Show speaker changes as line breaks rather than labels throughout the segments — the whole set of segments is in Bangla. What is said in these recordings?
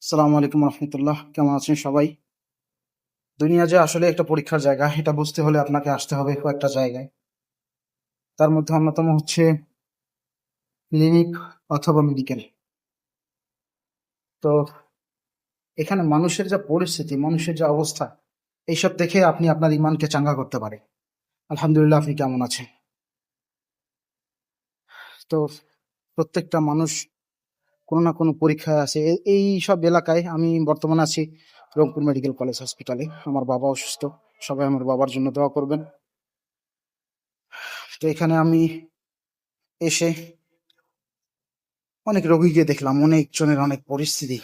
আসসালামু আলাইকুম রহমতুল্লাহ। কেমন আছেন সবাই? দুনিয়া যে আসলে একটা পরীক্ষার জায়গা, এটা বুঝতে হলে আপনাকে আসতে হবে কয়েকটা জায়গায়। তার মধ্যে অন্যতম হচ্ছে ক্লিনিক অথবা মেডিকেল। তো এখানে মানুষের যা পরিস্থিতি, মানুষের যা অবস্থা, এইসব দেখে আপনি আপনার ইমানকে চাঙ্গা করতে পারে। আলহামদুলিল্লাহ, আপনি কেমন আছেন? তো প্রত্যেকটা মানুষ কোনো না কোনো পরীক্ষায় আছে। এই সব এলাকায় আমি বর্তমানে আছি রংপুর মেডিকেল কলেজ হসপিটালে। আমার বাবা অসুস্থ, সবাই আমার বাবার জন্য দোয়া করবেন। তো এখানে আমি এসে অনেক রোগীকে দেখলাম, অনেক জনের অনেক পরিস্থিতি।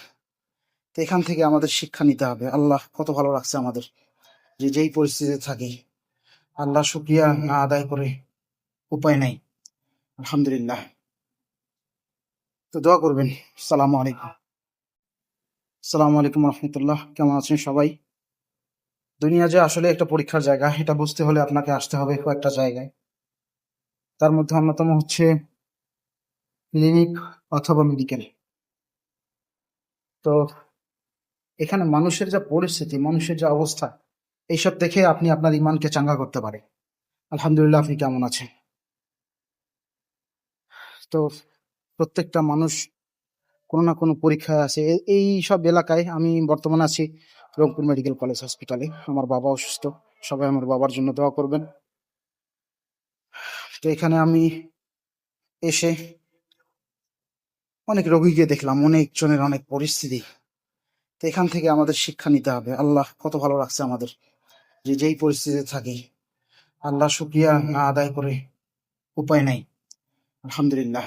তো এখান থেকে আমাদের শিক্ষা নিতে হবে। আল্লাহ কত ভালো রাখছে আমাদের, যে যেই পরিস্থিতিতে থাকি আল্লাহ শুকরিয়া না আদায় করে উপায় নাই। আলহামদুলিল্লাহ। তো দোয়া করবেন। সালামু আলাইকুম। আসসালামু আলাইকুম রহমতুল্লাহ। কেমন আছেন সবাই? দুনিয়া যে আসলে একটা পরীক্ষার জায়গা, এটা বুঝতে হলে আপনাকে আসতে হবে কয়েকটা জায়গায়। তার মধ্যে অন্যতম হচ্ছে ক্লিনিক অথবা মেডিকেল। তো এখানে মানুষের যা পরিস্থিতি, মানুষের যা অবস্থা, এইসব দেখে আপনি আপনার ইমানকে চাঙ্গা করতে পারে। আলহামদুলিল্লাহ, আপনি কেমন আছেন? তো প্রত্যেকটা মানুষ কোনো না কোনো পরীক্ষায় আছে। এই সব এলাকায় আমি বর্তমানে আছি রংপুর মেডিকেল কলেজ হসপিটালে। আমার বাবা অসুস্থ, সবাই আমার বাবার জন্য দোয়া করবেন। তো এখানে আমি এসে অনেক রোগীকে দেখলাম, অনেক জনের অনেক পরিস্থিতি। তো এখান থেকে আমাদের শিক্ষা নিতে হবে। আল্লাহ কত ভালো রাখছে আমাদের, যে যেই পরিস্থিতিতে থাকি আল্লাহ শুকরিয়া না আদায় করে উপায় নাই। আলহামদুলিল্লাহ।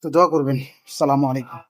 তো দোয়া করবেন। সালামু আলাইকুম।